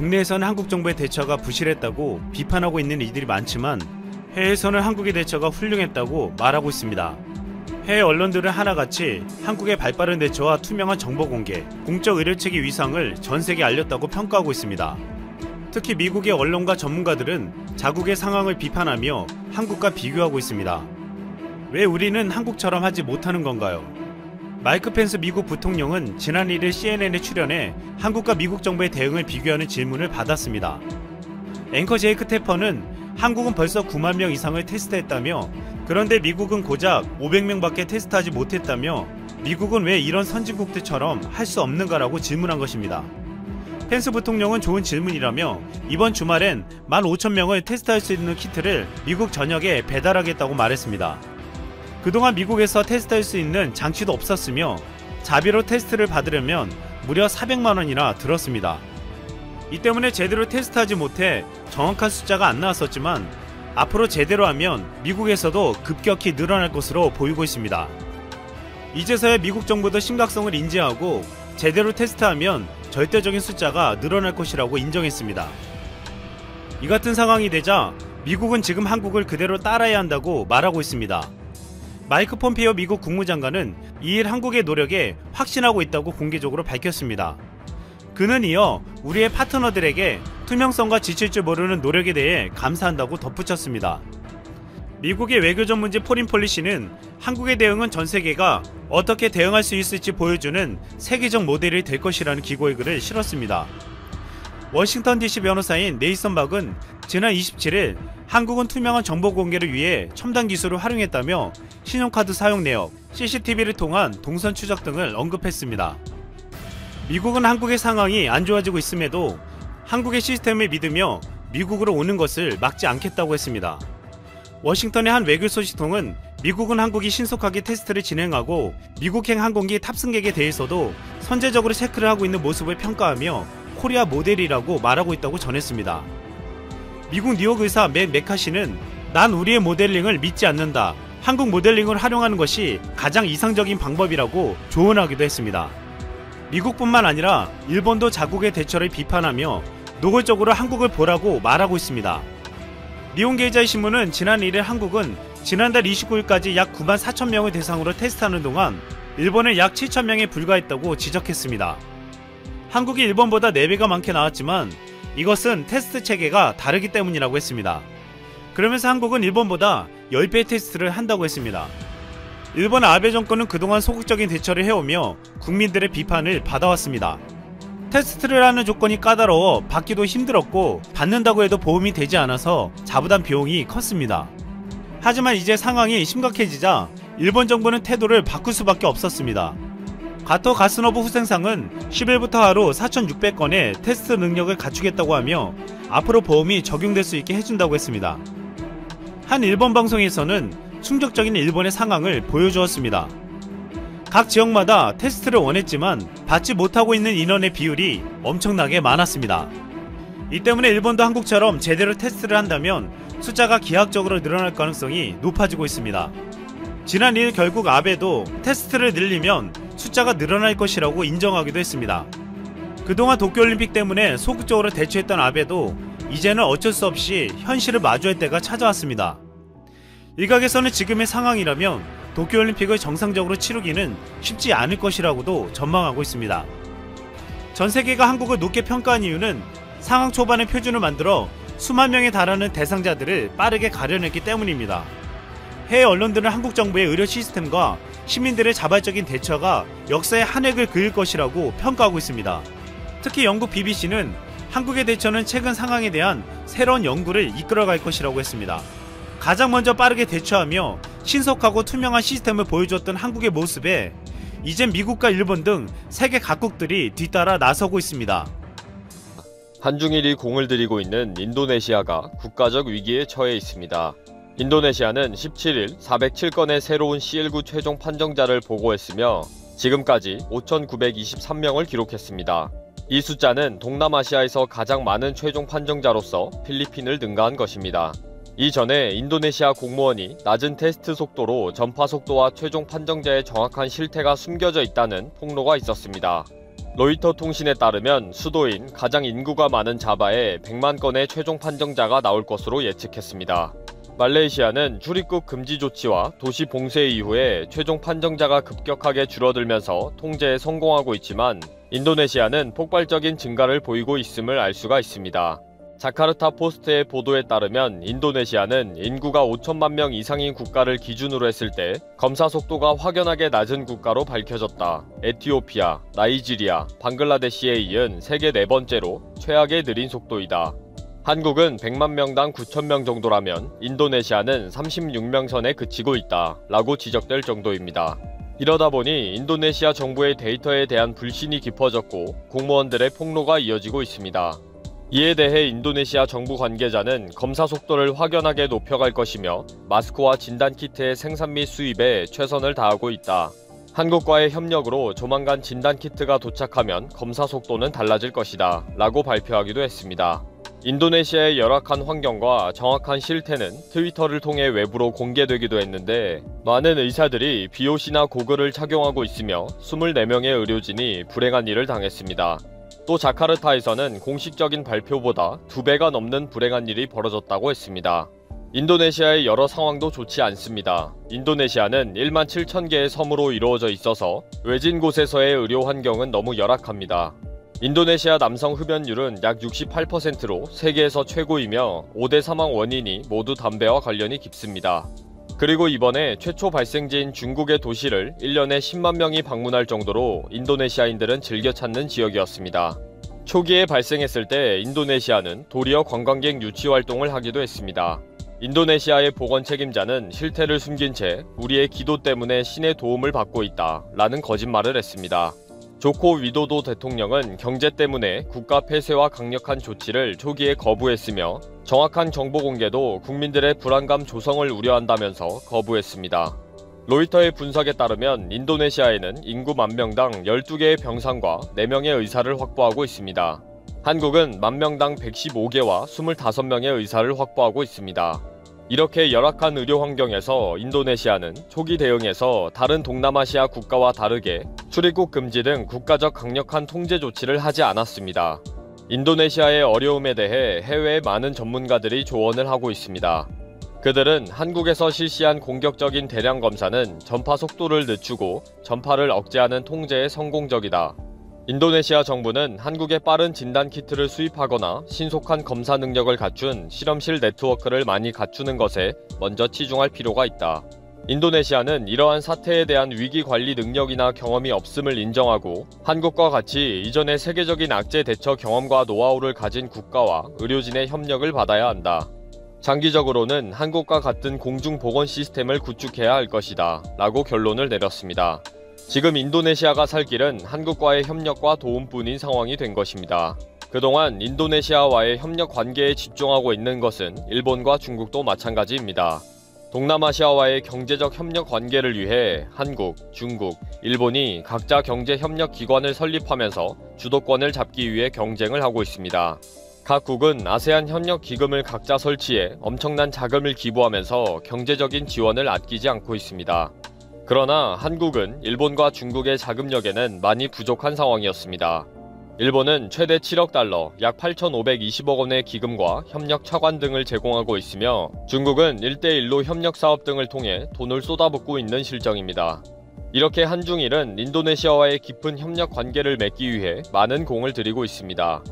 국내에서는 한국 정부의 대처가 부실했다고 비판하고 있는 이들이 많지만 해외에서는 한국의 대처가 훌륭했다고 말하고 있습니다. 해외 언론들은 하나같이 한국의 발빠른 대처와 투명한 정보 공개, 공적 의료체계 위상을 전 세계에 알렸다고 평가하고 있습니다. 특히 미국의 언론과 전문가들은 자국의 상황을 비판하며 한국과 비교하고 있습니다. 왜 우리는 한국처럼 하지 못하는 건가요? 마이크 펜스 미국 부통령은 지난 1일 CNN에 출연해 한국과 미국 정부의 대응을 비교하는 질문을 받았습니다. 앵커 제이크 태퍼는 한국은 벌써 9만 명 이상을 테스트했다며, 그런데 미국은 고작 500명밖에 테스트하지 못했다며 미국은 왜 이런 선진국들처럼 할 수 없는가라고 질문한 것입니다. 펜스 부통령은 좋은 질문이라며 이번 주말엔 15,000명을 테스트할 수 있는 키트를 미국 전역에 배달하겠다고 말했습니다. 그동안 미국에서 테스트할 수 있는 장치도 없었으며 자비로 테스트를 받으려면 무려 400만원이나 들었습니다. 이 때문에 제대로 테스트하지 못해 정확한 숫자가 안 나왔었지만 앞으로 제대로 하면 미국에서도 급격히 늘어날 것으로 보이고 있습니다. 이제서야 미국 정부도 심각성을 인지하고 제대로 테스트하면 절대적인 숫자가 늘어날 것이라고 인정했습니다. 이 같은 상황이 되자 미국은 지금 한국을 그대로 따라야 한다고 말하고 있습니다. 마이크 폼페이오 미국 국무장관은 2일 한국의 노력에 확신하고 있다고 공개적으로 밝혔습니다. 그는 이어 우리의 파트너들에게 투명성과 지칠 줄 모르는 노력에 대해 감사한다고 덧붙였습니다. 미국의 외교 전문지 포린 폴리시는 한국의 대응은 전 세계가 어떻게 대응할 수 있을지 보여주는 세계적 모델이 될 것이라는 기고의 글을 실었습니다. 워싱턴 DC 변호사인 네이선 박은 지난 27일 한국은 투명한 정보 공개를 위해 첨단 기술을 활용했다며 신용카드 사용 내역, CCTV를 통한 동선 추적 등을 언급했습니다. 미국은 한국의 상황이 안 좋아지고 있음에도 한국의 시스템을 믿으며 미국으로 오는 것을 막지 않겠다고 했습니다. 워싱턴의 한 외교 소식통은 미국은 한국이 신속하게 테스트를 진행하고 미국행 항공기 탑승객에 대해서도 선제적으로 체크를 하고 있는 모습을 평가하며 코리아 모델이라고 말하고 있다고 전했습니다. 미국 뉴욕 의사 맷 메카시는 난 우리의 모델링을 믿지 않는다. 한국 모델링을 활용하는 것이 가장 이상적인 방법이라고 조언하기도 했습니다. 미국뿐만 아니라 일본도 자국의 대처를 비판하며 노골적으로 한국을 보라고 말하고 있습니다. 니혼게이자이 신문은 지난 1일 한국은 지난달 29일까지 약 9만 4천 명을 대상으로 테스트하는 동안 일본은 약 7천 명에 불과했다고 지적했습니다. 한국이 일본보다 4배가 많게 나왔지만 이것은 테스트 체계가 다르기 때문이라고 했습니다. 그러면서 한국은 일본보다 10배 테스트를 한다고 했습니다. 일본 아베 정권은 그동안 소극적인 대처를 해오며 국민들의 비판을 받아왔습니다. 테스트를 하는 조건이 까다로워 받기도 힘들었고 받는다고 해도 보험이 되지 않아서 자부담 비용이 컸습니다. 하지만 이제 상황이 심각해지자 일본 정부는 태도를 바꿀 수밖에 없었습니다. 가토 가스노부 후생상은 10일부터 하루 4,600건의 테스트 능력을 갖추겠다고 하며 앞으로 보험이 적용될 수 있게 해준다고 했습니다. 한 일본 방송에서는 충격적인 일본의 상황을 보여주었습니다. 각 지역마다 테스트를 원했지만 받지 못하고 있는 인원의 비율이 엄청나게 많았습니다. 이 때문에 일본도 한국처럼 제대로 테스트를 한다면 숫자가 기하학적으로 늘어날 가능성이 높아지고 있습니다. 지난 2일 결국 아베도 테스트를 늘리면 숫자가 늘어날 것이라고 인정하기도 했습니다. 그동안 도쿄올림픽 때문에 소극적으로 대처했던 아베도 이제는 어쩔 수 없이 현실을 마주할 때가 찾아왔습니다. 일각에서는 지금의 상황이라면 도쿄올림픽을 정상적으로 치르기는 쉽지 않을 것이라고도 전망하고 있습니다. 전 세계가 한국을 높게 평가한 이유는 상황 초반의 표준을 만들어 수만 명에 달하는 대상자들을 빠르게 가려냈기 때문입니다. 해외 언론들은 한국 정부의 의료 시스템과 시민들의 자발적인 대처가 역사의 한 획을 그을 것이라고 평가하고 있습니다. 특히 영국 BBC는 한국의 대처는 최근 상황에 대한 새로운 연구를 이끌어갈 것이라고 했습니다. 가장 먼저 빠르게 대처하며 신속하고 투명한 시스템을 보여주었던 한국의 모습에 이젠 미국과 일본 등 세계 각국들이 뒤따라 나서고 있습니다. 한중일이 공을 들이고 있는 인도네시아가 국가적 위기에 처해 있습니다. 인도네시아는 17일 407건의 새로운 C19 최종 판정자를 보고했으며 지금까지 5,923명을 기록했습니다. 이 숫자는 동남아시아에서 가장 많은 최종 판정자로서 필리핀을 능가한 것입니다. 이전에 인도네시아 공무원이 낮은 테스트 속도로 전파 속도와 최종 판정자의 정확한 실태가 숨겨져 있다는 폭로가 있었습니다. 로이터 통신에 따르면 수도인 가장 인구가 많은 자바에 100만 건의 최종 판정자가 나올 것으로 예측했습니다. 말레이시아는 출입국 금지 조치와 도시 봉쇄 이후에 최종 판정자가 급격하게 줄어들면서 통제에 성공하고 있지만 인도네시아는 폭발적인 증가를 보이고 있음을 알 수가 있습니다. 자카르타 포스트의 보도에 따르면 인도네시아는 인구가 5천만 명 이상인 국가를 기준으로 했을 때 검사 속도가 확연하게 낮은 국가로 밝혀졌다. 에티오피아, 나이지리아, 방글라데시에 이은 세계 4번째로 최악의 느린 속도이다. 한국은 100만 명당 9천 명 정도라면 인도네시아는 36명 선에 그치고 있다 라고 지적될 정도입니다. 이러다 보니 인도네시아 정부의 데이터에 대한 불신이 깊어졌고 공무원들의 폭로가 이어지고 있습니다. 이에 대해 인도네시아 정부 관계자는 검사 속도를 확연하게 높여갈 것이며 마스크와 진단키트의 생산 및 수입에 최선을 다하고 있다. 한국과의 협력으로 조만간 진단키트가 도착하면 검사 속도는 달라질 것이다 라고 발표하기도 했습니다. 인도네시아의 열악한 환경과 정확한 실태는 트위터를 통해 외부로 공개되기도 했는데 많은 의사들이 비옷이나 고글을 착용하고 있으며 24명의 의료진이 불행한 일을 당했습니다. 또 자카르타에서는 공식적인 발표보다 2배가 넘는 불행한 일이 벌어졌다고 했습니다. 인도네시아의 여러 상황도 좋지 않습니다. 인도네시아는 1만 7천 개의 섬으로 이루어져 있어서 외진 곳에서의 의료 환경은 너무 열악합니다. 인도네시아 남성 흡연율은 약 68%로 세계에서 최고이며 5대 사망 원인이 모두 담배와 관련이 깊습니다. 그리고 이번에 최초 발생지인 중국의 도시를 1년에 10만 명이 방문할 정도로 인도네시아인들은 즐겨 찾는 지역이었습니다. 초기에 발생했을 때 인도네시아는 도리어 관광객 유치 활동을 하기도 했습니다. 인도네시아의 보건 책임자는 실태를 숨긴 채 우리의 기도 때문에 신의 도움을 받고 있다 라는 거짓말을 했습니다. 조코 위도도 대통령은 경제 때문에 국가 폐쇄와 강력한 조치를 초기에 거부했으며 정확한 정보 공개도 국민들의 불안감 조성을 우려한다면서 거부했습니다. 로이터의 분석에 따르면 인도네시아에는 인구 10,000명당 12개의 병상과 4명의 의사를 확보하고 있습니다. 한국은 10,000명당 115개와 25명의 의사를 확보하고 있습니다. 이렇게 열악한 의료 환경에서 인도네시아는 초기 대응에서 다른 동남아시아 국가와 다르게 출입국 금지 등 국가적 강력한 통제 조치를 하지 않았습니다. 인도네시아의 어려움에 대해 해외의 많은 전문가들이 조언을 하고 있습니다. 그들은 한국에서 실시한 공격적인 대량 검사는 전파 속도를 늦추고 전파를 억제하는 통제에 성공적이다. 인도네시아 정부는 한국에 빠른 진단키트를 수입하거나 신속한 검사 능력을 갖춘 실험실 네트워크를 많이 갖추는 것에 먼저 치중할 필요가 있다. 인도네시아는 이러한 사태에 대한 위기 관리 능력이나 경험이 없음을 인정하고 한국과 같이 이전의 세계적인 악재 대처 경험과 노하우를 가진 국가와 의료진의 협력을 받아야 한다. 장기적으로는 한국과 같은 공중보건 시스템을 구축해야 할 것이다 라고 결론을 내렸습니다. 지금 인도네시아가 살 길은 한국과의 협력과 도움뿐인 상황이 된 것입니다. 그동안 인도네시아와의 협력 관계에 집중하고 있는 것은 일본과 중국도 마찬가지입니다. 동남아시아와의 경제적 협력 관계를 위해 한국, 중국, 일본이 각자 경제협력 기관을 설립하면서 주도권을 잡기 위해 경쟁을 하고 있습니다. 각국은 아세안 협력 기금을 각자 설치해 엄청난 자금을 기부하면서 경제적인 지원을 아끼지 않고 있습니다. 그러나 한국은 일본과 중국의 자금력에는 많이 부족한 상황이었습니다. 일본은 최대 7억 달러, 약 8,520억 원의 기금과 협력 차관 등을 제공하고 있으며 중국은 1대1로 협력 사업 등을 통해 돈을 쏟아붓고 있는 실정입니다. 이렇게 한중일은 인도네시아와의 깊은 협력 관계를 맺기 위해 많은 공을 들이고 있습니다.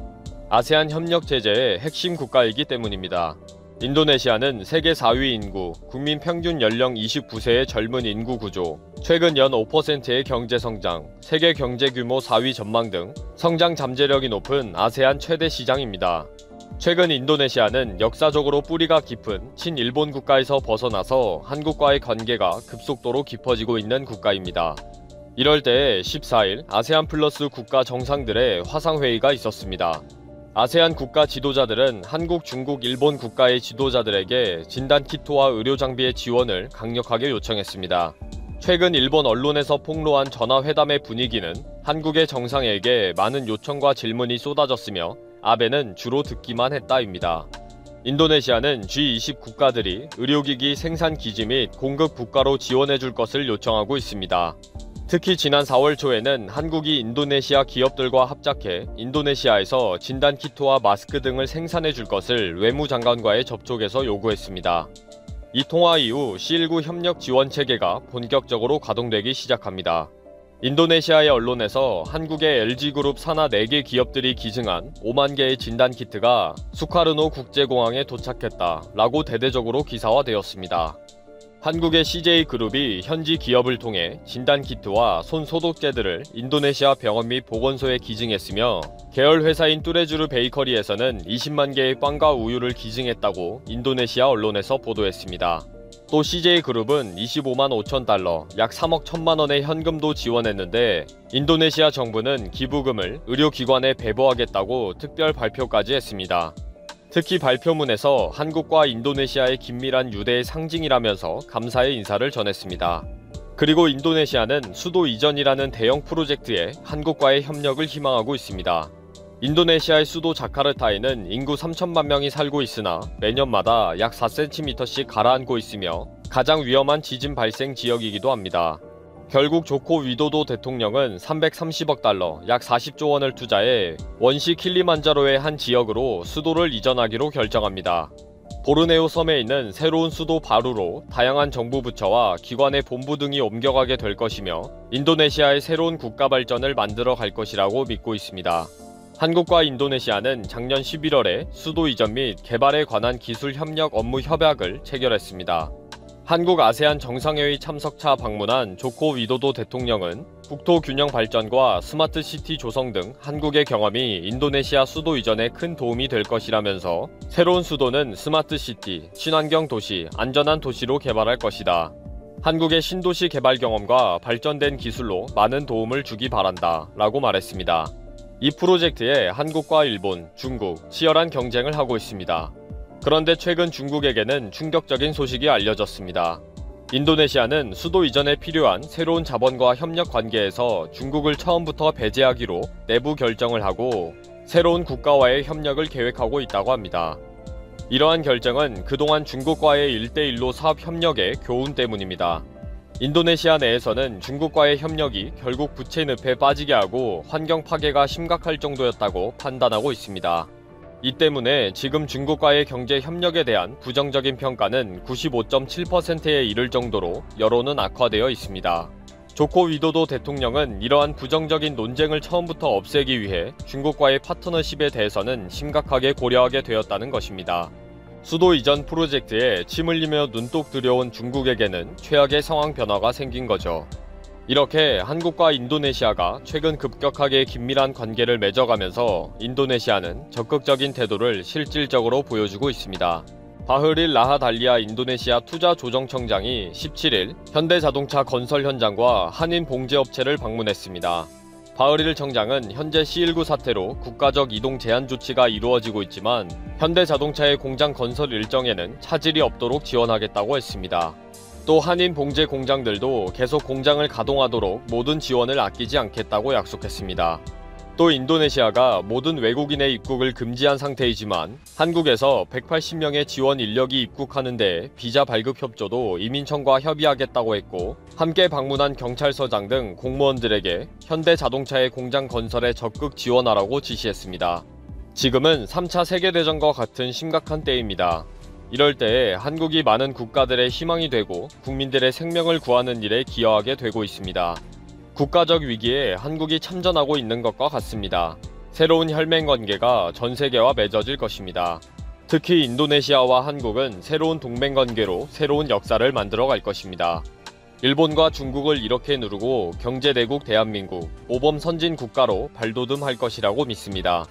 아세안 협력 제재의 핵심 국가이기 때문입니다. 인도네시아는 세계 4위 인구, 국민 평균 연령 29세의 젊은 인구 구조, 최근 연 5%의 경제 성장, 세계 경제 규모 4위 전망 등 성장 잠재력이 높은 아세안 최대 시장입니다. 최근 인도네시아는 역사적으로 뿌리가 깊은 친일본 국가에서 벗어나서 한국과의 관계가 급속도로 깊어지고 있는 국가입니다. 이럴 때 14일 아세안 플러스 국가 정상들의 화상회의가 있었습니다. 아세안 국가 지도자들은 한국, 중국, 일본 국가의 지도자들에게 진단키트와 의료장비의 지원을 강력하게 요청했습니다. 최근 일본 언론에서 폭로한 전화회담의 분위기는 한국의 정상에게 많은 요청과 질문이 쏟아졌으며 아베는 주로 듣기만 했다입니다. 인도네시아는 G20 국가들이 의료기기 생산 기지 및 공급 국가로 지원해줄 것을 요청하고 있습니다. 특히 지난 4월 초에는 한국이 인도네시아 기업들과 합작해 인도네시아에서 진단키트와 마스크 등을 생산해 줄 것을 외무장관과의 접촉에서 요구했습니다. 이 통화 이후 C19 협력 지원 체계가 본격적으로 가동되기 시작합니다. 인도네시아의 언론에서 한국의 LG그룹 산하 4개 기업들이 기증한 5만 개의 진단키트가 수카르노 국제공항에 도착했다라고 대대적으로 기사화되었습니다. 한국의 CJ그룹이 현지 기업을 통해 진단키트와 손소독제들을 인도네시아 병원 및 보건소에 기증했으며 계열 회사인 뚜레쥬르 베이커리에서는 20만 개의 빵과 우유를 기증했다고 인도네시아 언론에서 보도했습니다. 또 CJ그룹은 25만 5천 달러, 약 3억 1천만 원의 현금도 지원했는데 인도네시아 정부는 기부금을 의료기관에 배부하겠다고 특별 발표까지 했습니다. 특히 발표문에서 한국과 인도네시아의 긴밀한 유대의 상징이라면서 감사의 인사를 전했습니다. 그리고 인도네시아는 수도 이전이라는 대형 프로젝트에 한국과의 협력을 희망하고 있습니다. 인도네시아의 수도 자카르타에는 인구 3천만 명이 살고 있으나 매년마다 약 4cm씩 가라앉고 있으며 가장 위험한 지진 발생 지역이기도 합니다. 결국 조코 위도도 대통령은 330억 달러, 약 40조 원을 투자해 원시 킬리만자로의 한 지역으로 수도를 이전하기로 결정합니다. 보르네오 섬에 있는 새로운 수도 바루로 다양한 정부 부처와 기관의 본부 등이 옮겨가게 될 것이며 인도네시아의 새로운 국가 발전을 만들어 갈 것이라고 믿고 있습니다. 한국과 인도네시아는 작년 11월에 수도 이전 및 개발에 관한 기술 협력 업무 협약을 체결했습니다. 한국 아세안 정상회의 참석차 방문한 조코 위도도 대통령은 국토 균형 발전과 스마트 시티 조성 등 한국의 경험이 인도네시아 수도 이전에 큰 도움이 될 것이라면서 새로운 수도는 스마트 시티, 친환경 도시, 안전한 도시로 개발할 것이다. 한국의 신도시 개발 경험과 발전된 기술로 많은 도움을 주기 바란다 라고 말했습니다. 이 프로젝트에 한국과 일본, 중국 치열한 경쟁을 하고 있습니다. 그런데 최근 중국에게는 충격적인 소식이 알려졌습니다. 인도네시아는 수도 이전에 필요한 새로운 자본과 협력 관계에서 중국을 처음부터 배제하기로 내부 결정을 하고 새로운 국가와의 협력을 계획하고 있다고 합니다. 이러한 결정은 그동안 중국과의 1대1로 사업 협력의 교훈 때문입니다. 인도네시아 내에서는 중국과의 협력이 결국 부채 늪에 빠지게 하고 환경 파괴가 심각할 정도였다고 판단하고 있습니다. 이 때문에 지금 중국과의 경제 협력에 대한 부정적인 평가는 95.7%에 이를 정도로 여론은 악화되어 있습니다. 조코 위도도 대통령은 이러한 부정적인 논쟁을 처음부터 없애기 위해 중국과의 파트너십에 대해서는 심각하게 고려하게 되었다는 것입니다. 수도 이전 프로젝트에 침 흘리며 눈독 들여온 중국에게는 최악의 상황 변화가 생긴 거죠. 이렇게 한국과 인도네시아가 최근 급격하게 긴밀한 관계를 맺어가면서 인도네시아는 적극적인 태도를 실질적으로 보여주고 있습니다. 바흐릴 라하달리아 인도네시아 투자조정청장이 17일 현대자동차 건설 현장과 한인 봉제업체를 방문했습니다. 바흐릴 청장은 현재 C19 사태로 국가적 이동 제한 조치가 이루어지고 있지만 현대자동차의 공장 건설 일정에는 차질이 없도록 지원하겠다고 했습니다. 또 한인 봉제 공장들도 계속 공장을 가동하도록 모든 지원을 아끼지 않겠다고 약속했습니다. 또 인도네시아가 모든 외국인의 입국을 금지한 상태이지만 한국에서 180명의 지원 인력이 입국하는 데 비자 발급 협조도 이민청과 협의하겠다고 했고 함께 방문한 경찰서장 등 공무원들에게 현대자동차의 공장 건설에 적극 지원하라고 지시했습니다. 지금은 3차 세계대전과 같은 심각한 때입니다. 이럴 때에 한국이 많은 국가들의 희망이 되고 국민들의 생명을 구하는 일에 기여하게 되고 있습니다. 국가적 위기에 한국이 참전하고 있는 것과 같습니다. 새로운 혈맹 관계가 전 세계와 맺어질 것입니다. 특히 인도네시아와 한국은 새로운 동맹 관계로 새로운 역사를 만들어 갈 것입니다. 일본과 중국을 이렇게 누르고 경제대국 대한민국, 모범 선진 국가로 발돋움할 것이라고 믿습니다.